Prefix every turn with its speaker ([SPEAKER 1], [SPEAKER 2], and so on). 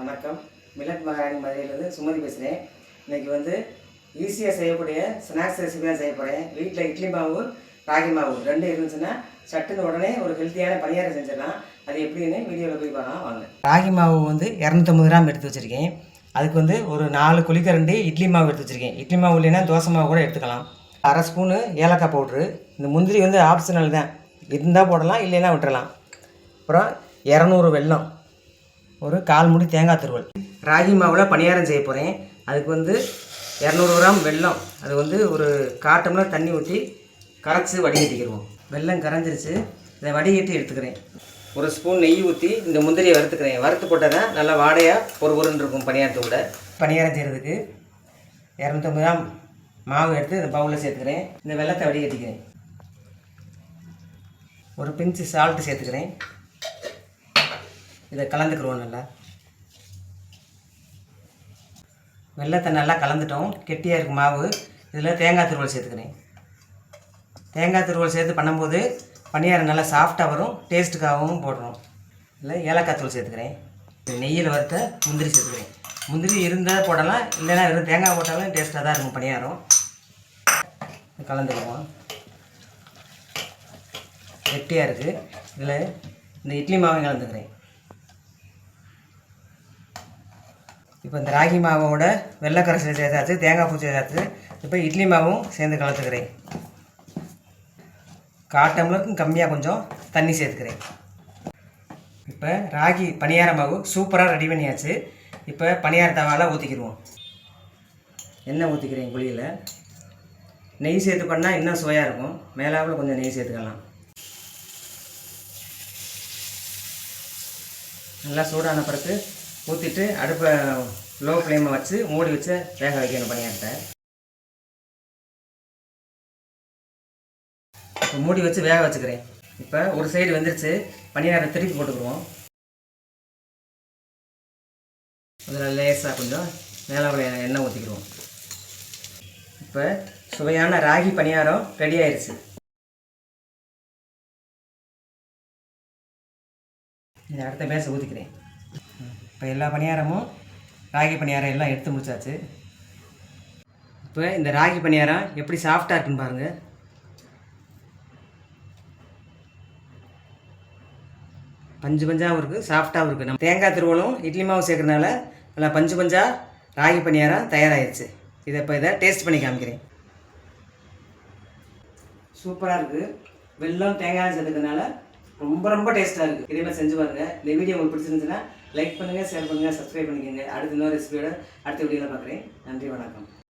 [SPEAKER 1] வணக்கம். மில்லட் மகாராணி மதுரையிலேருந்து சுமதி பேசுகிறேன். இன்றைக்கி ஈஸியாக செய்யக்கூடிய ஸ்நாக்ஸ் ரெசிபி தான் செய்ய போகிறேன். வீட்டில் இட்லி மாவு, ராகி மாவு ரெண்டும் இருந்துச்சுன்னா சட்டுன்னு உடனே ஒரு ஹெல்த்தியான பணியாரம் செஞ்சிடலாம். அது எப்படின்னு வீடியோவில் போய் பார்க்கலாம் வாங்க. ராகி மாவு 250 கிராம் எடுத்து வச்சுருக்கேன். அதுக்கு ஒரு 4 குழிக்கரண்டி இட்லி மாவு எடுத்து வச்சுருக்கேன். இட்லி மாவு இல்லைன்னா தோசை மாவு கூட எடுத்துக்கலாம். அரை ஸ்பூனு ஏலக்காய் பவுட்ரு. இந்த முந்திரி ஆப்ஷனல் தான், இருந்தால் போடலாம், இல்லைன்னா விட்டுறலாம். அப்புறம் 200 வெல்லம், ஒரு 1/4 மூடி தேங்காய் துருவல். ராகி மாவில் பணியாரம் செய்ய போகிறேன். அதுக்கு 200 கிராம் வெல்லம், அது ஒரு 1/4 டம்ளர் தண்ணி ஊற்றி கரைச்சி வடிகட்டிக்கிடுவோம். வெல்லம் கரைஞ்சிருச்சு, இதை வடிகட்டி எடுத்துக்கிறேன். ஒரு ஸ்பூன் நெய் ஊற்றி இந்த முந்திரியை வறுத்துக்கிறேன். வறுத்து போட்டால் தான் நல்லா வாடையாக பொறுன்னு இருக்கும் பணியாரத்தோட. பணியாரம் செய்கிறதுக்கு 250 கிராம் மாவு எடுத்து இந்த பவுலில் சேர்த்துக்கிறேன். இந்த வெல்லத்தை வடிகட்டிக்கிறேன். ஒரு பிஞ்சு சால்ட்டு சேர்த்துக்கிறேன். இதை கலந்துக்கிடுவோம். நல்லா வெல்லத்தை நல்லா கலந்துட்டோம். கெட்டியாக இருக்கும் மாவு. இதில் தேங்காய் துருவல் சேர்த்துக்கிறேன். தேங்காய் துருவல் சேர்த்து பண்ணும்போது பணியாரம் நல்லா சாஃப்டாக வரும், டேஸ்ட்டுக்காகவும் போடுறோம். இதில் ஏலக்காய் தூள் சேர்த்துக்கிறேன். நெய்யில் வறுத்த முந்திரி சேர்த்துக்கிறேன். முந்திரி இருந்தால் போடலாம், இல்லைன்னா வெறும் தேங்காய் போட்டாலும் டேஸ்ட்டாக தான் இருக்கும் பணியாரம். கலந்துக்குவோம். கெட்டியாக இருக்குது. இதில் இந்த இட்லி மாவையும் கலந்துக்கிறேன். இப்போ இந்த ராகி மாவோட வெள்ளைக்கரைசல் சேர்த்தாச்சு, தேங்காய் பூ சேர்த்தாச்சு. இப்போ இட்லி மாவும் சேர்ந்து கலந்துக்கிறேன். 1/4 டம்ளருக்கும் கம்மியாக கொஞ்சம் தண்ணி சேர்த்துக்கிறேன். இப்போ ராகி பணியார மாவு சூப்பராக ரெடி பண்ணியாச்சு. இப்போ பணியார தவாவில் ஊற்றிக்கிடுவோம். எண்ணெய் ஊற்றிக்கிறேன். குழியில் நெய் சேர்த்து பண்ணால் இன்னும் சுவையாக இருக்கும். மேலாவில் கொஞ்சம் நெய் சேர்த்துக்கலாம். நல்லா சூடான பிறகு ஊற்றிட்டு அடுப்பை லோ ஃப்ளேமை வச்சு மூடி வச்சு வேக வைக்கணும் பணியாரத்தை. இப்போ மூடி வச்சு வேக வச்சுக்கிறேன். இப்போ ஒரு சைடு வெந்துருச்சு. பணியாரம் திருப்பி போட்டுக்குருவோம். அதில் லேசாக கொஞ்சம் மேலே எண்ணெய் ஊற்றிக்கிடுவோம். இப்போ சுவையான ராகி பணியாரம் ரெடி ஆயிடுச்சு. இந்த அடுத்த பேச ஊற்றிக்கிறேன். இப்போ எல்லா பணியாரமும் ராகி பணியாரம் எல்லாம் எடுத்து முடிச்சாச்சு. இப்போ இந்த ராகி பணியாரம் எப்படி சாஃப்டாக இருக்குன்னு பாருங்கள். பஞ்சு பஞ்சாகவும் இருக்குது, சாஃப்டாகவும் இருக்குது. நம்ம தேங்காய் திருவலும் இட்லி மாவு சேர்க்கறதுனால நல்லா பஞ்சு பஞ்சாக ராகி பணியாரம் தயாராகிடுச்சு. இதை டேஸ்ட் பண்ணி காமிக்கிறேன். சூப்பராக இருக்குது. வெல்லம் தேங்காய் சேர்த்துக்கிறதுனால ரொம்ப டேஸ்ட்டாக இருக்குது. இதே மாதிரி செஞ்சு பாருங்கள். இந்த வீடியோ உங்களுக்கு பிடிச்சிருந்துச்சுன்னா லைக் பண்ணுங்கள், ஷேர் பண்ணுங்கள், சப்ஸ்கிரைப் பண்ணிக்கோங்க. அடுத்த இன்னொரு ரெசிபியோட அடுத்த வீடியோவில் பார்க்குறேன். நன்றி, வணக்கம்.